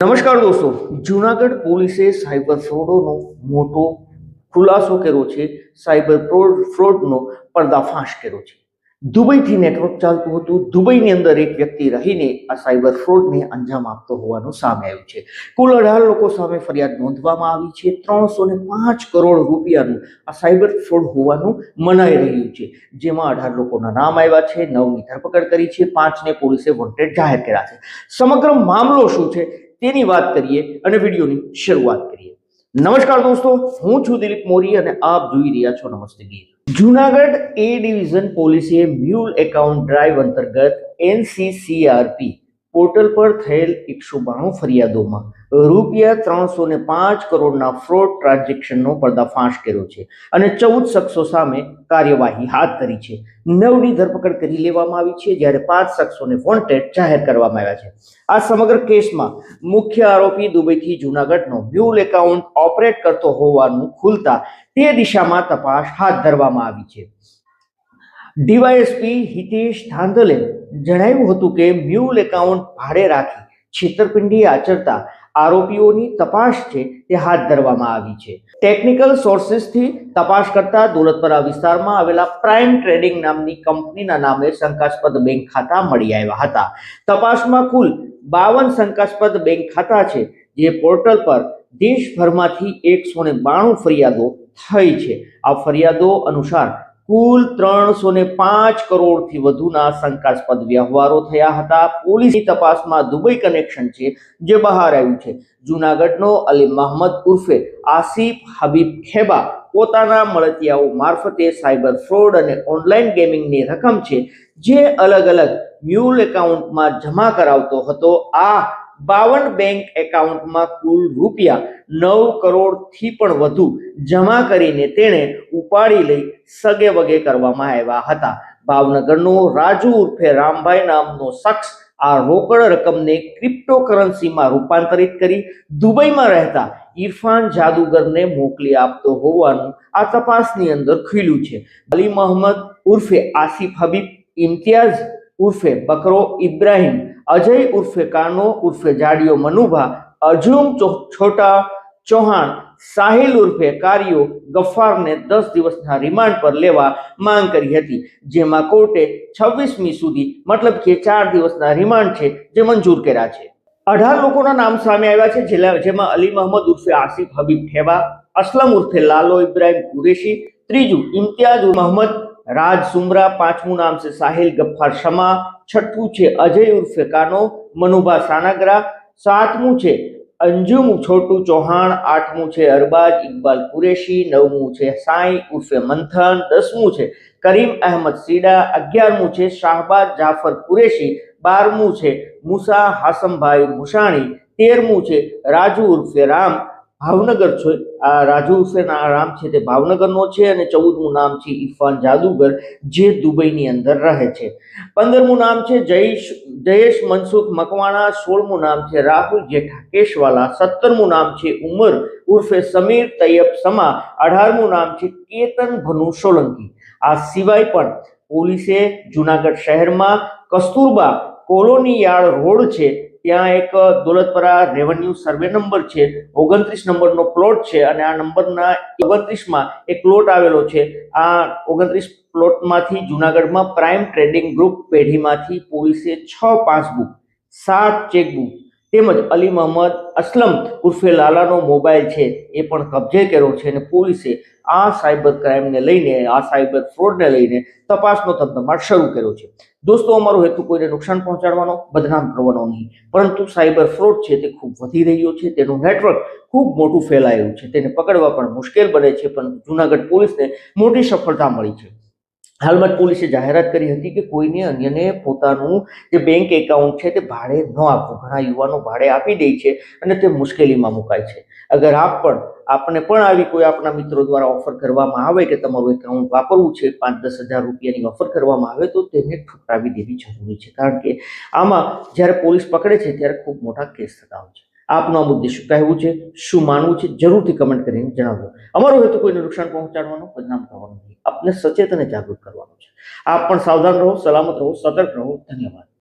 નમસ્કાર દોસ્તો, જૂનાગઢ પોલીસે સાયબર ફ્રોડનો મોટો ખુલાસો કર્યો છે. સાયબર ફ્રોડનો પર્દાફાશ કર્યો છે. દુબઈથી નેટવર્ક ચાલતું હતું. દુબઈની અંદર એક વ્યક્તિ રહીને આ સાયબર ફ્રોડને અંજામ આપતો હોવાનું સામે આવ્યું છે. કુલ 18 લોકો સામે ફરિયાદ નોંધવામાં આવી છે. 305 કરોડ રૂપિયાનું આ સાયબર ફ્રોડ હોવાનું મનાઈ રહ્યું છે. જેમાં 18 લોકોના નામ આવ્યા છે, 9ની ધરપકડ કરી છે, 5ને પોલીસે વોન્ટેડ જાહેર કર્યા છે. સમગ્ર મામલો શું છે તેની વાત કરીએ અને વિડીયોની શરૂઆત કરીએ. નમસ્કાર દોસ્તો, હું છું દિલીપ મોરી અને આપ જોઈ રહ્યા છો નમસ્તે ગીર. જૂનાગઢ એ ડિવિઝન પોલીસે મ્યુલ એકાઉન્ટ ડ્રાઈવ અંતર્ગત NCCRP પોર્ટલ પર થયેલ 192 ફરિયાદોમાં રૂપિયા 305 કરોડના ફ્રોડ ટ્રાન્ઝેક્શનનો પર્દાફાશ કર્યો છે અને 14 શખ્સો સામે કાર્યવાહી હાથ ધરી છે. 9ની ધરપકડ કરી લેવામાં આવી છે, જ્યારે 5 શખ્સોને વોન્ટેડ જાહેર કરવામાં આવ્યા છે. આ સમગ્ર કેસમાં મુખ્ય આરોપી દુબઈથી જૂનાગઢનો મ્યુલ એકાઉન્ટ ઓપરેટ કરતો હોવાનું ખુલતા તે દિશામાં તપાસ હાથ ધરવામાં આવી છે. ડીવાયએસપી હિતેશ ધાંધલે જણાવ્યું હતું કે મ્યુલ એકાઉન્ટ ભાડે રાખી છેતરપિંડી આચરતા આરોપીઓની તપાસ છે તે હાથ ધરવામાં આવી છે. ટેકનિકલ સોર્સિસથી તપાસ કરતા દોલતપરા વિસ્તારમાં આવેલા પ્રાઇમ ટ્રેડિંગ નામની કંપનીના નામે શંકાસ્પદ બેંક ખાતા મળી આવ્યા હતા. તપાસમાં કુલ 52 શંકાસ્પદ બેંક ખાતા છે, જે પોર્ટલ પર દેશભરમાંથી 192 ફરિયાદો થઈ છે. આ ફરિયાદો અનુસાર કુલ 305 કરોડથી વધુના શંકાસ્પદ વ્યવહારો થયા હતા. પોલીસની તપાસમાં દુબઈ કનેક્શન છે જે બહાર આવ્યું છે. જૂનાગઢનો અલી મહમદ ઉર્ફે આસિફ હબીબ ખેબા પોતાના મળતિયાઓ મારફતે સાયબર ફ્રોડ અને ઓનલાઈન ગેમિંગની રકમ છે જે અલગ અલગ મ્યુલ એકાઉન્ટમાં જમા કરાવતો હતો. આ 52 બેંક એકાઉન્ટમાં કુલ રૂપિયા 9 કરોડથી પણ વધુ જમા કરીને તેણે ઉપાડી લઈ સગે વગે કરવામાં આવ્યા હતા. ભાવનગરનો રાજુ ઉર્ફે રામભાઈ નામનો શખ્સ આ રોકડ રકમને ક્રિપ્ટોકરન્સીમાં રૂપાંતરિત કરી દુબઈમાં રહેતા ઇરફાન જાદુગરને મોકલી આપતો હોવાનું આ તપાસની અંદર ખુલ્યું છે. અલી મહમદ ઉર્ફે આસિફ હબીબ, ઇમ્તિયાઝ ઉર્ફે બકરો ઇબ્રાહિમ, અજય ઉર્ફે કાનો ઉર્ફે જાડિયો મનુભા, અજુમ છોટા ચૌહાણ, સાહિલ ઉર્ફે કારિયો ગફ્ફારને 10 દિવસના રિમાન્ડ પર લેવા માંગ કરી હતી, જેમાં કોર્ટે 26મી સુધી મતલબ કે 4 દિવસના રિમાન્ડ છે જે મંજૂર કર્યા છે. 18 લોકોના નામ સામે આવ્યા છે, જેમાં અલી મહમદ ઉર્ફે આસિફ હબીબ ઠેબા, અસલમ ઉર્ફે લાલો ઇબ્રાહિમ કુરેશી, ત્રીજું ઇમ્તિયાઝ મહમદ રાજ સુમરા, 5મું નામ છે સાહિલ ગફ્ફાર શમા, 6થું છે અજય ઉર્ફે કાનો મનુભા સાનાગરા, 7મું છે અંજુમ છોટુ ચૌહાણ, 8મું છે અરબાજ ઇકબાલ કુરેશી, 9મું છે સાઈ ઉર્ફે મંથન, 10મું છે કરીમ અહેમદ સીડા, 11મું છે શાહબાજ જાફર કુરેશી, 12મું છે મુસા હાસમભાઈ મુસાણી, 13મું છે રાજુ ઉર્ફે રામ, ભાવનગર છે. આ રાજુ ઉર્ફે રામ છે તે ભાવનગરનો છે અને 14મું નામ છે ઇરફાન જાદુગર, જે દુબઈની અંદર રહે છે. 15મું નામ છે જયેશ મનસુખ મકવાણા, 16મું નામ છે રાહુલ જેઠા કેશવાલા, 17મું નામ છે ઉમર ઉર્ફે સમીર તૈયબ સમા, 18મું નામ છે કેતન ભનુ સોલંકી. આ સિવાય પણ પોલીસે જૂનાગઢ શહેરમાં કસ્તુરબા કોલોની યાર્ડ રોડ છે ત્યાં એક દોલતપરા રેવન્યુ સર્વે નંબર છે, 29 નંબરનો પ્લોટ છે અને આ નંબરના 29માં એક પ્લોટ આવેલો છે. આ 29 પ્લોટમાંથી જૂનાગઢમાં પ્રાઇમ ટ્રેડિંગ ગ્રુપ પેઢીમાંથી પોલીસે 6 પાસબુક, 7 ચેકબુક તેમજ અલી મહમદ અસલમ ઉર્ફે લાલાનો મોબાઈલ છે એ પણ કબજે કર્યો છે અને પોલીસે આ સાયબર ક્રાઇમને લઈને, આ સાયબર ફ્રોડને લઈને તપાસનો ધમધમાટ શરૂ કર્યો છે. દોસ્તો, અમારો હેતુ કોઈને નુકસાન પહોંચાડવાનો, બદનામ કરવાનો નહીં, પરંતુ સાયબર ફ્રોડ છે તે ખૂબ વધી રહ્યો છે. તેનું નેટવર્ક ખૂબ મોટું ફેલાયેલું છે, તેને પકડવા પણ મુશ્કેલ બને છે, પરંતુ જૂનાગઢ પોલીસને મોટી સફળતા મળી છે. હાલમાં પોલીસે જાહેરાત કરી હતી કે કોઈને અન્યને પોતાનું જે બેંક એકાઉન્ટ છે તે ભાડે ન આપવું. ઘણા યુવાનો ભાડે આપી દે છે અને તે મુશ્કેલીમાં મુકાય છે. અગર આપને પણ આવી કોઈ આપણા મિત્રો દ્વારા ઓફર કરવામાં આવે કે તમારું એકાઉન્ટ વાપરવું છે, 5-10 હજાર રૂપિયાની ઓફર કરવામાં આવે તો તેને ઠુકરાવી દેવી જરૂરી છે, કારણ કે આમાં જ્યારે પોલીસ પકડે છે ત્યારે ખૂબ મોટા કેસ થતા હોય છે. આપનો આ મુદ્દે શું કહેવું છે, શું માનવું છે, જરૂરથી કમેન્ટ કરીને જણાવો. અમારો હેતુ કોઈને નુકસાન પહોંચાડવાનો, બદનામ કરવાનો નહીં, આપને સચેત અને જાગૃત કરવાનો છે. આપ પણ સાવધાન રહો, સલામત રહો, સતર્ક રહો. ધન્યવાદ.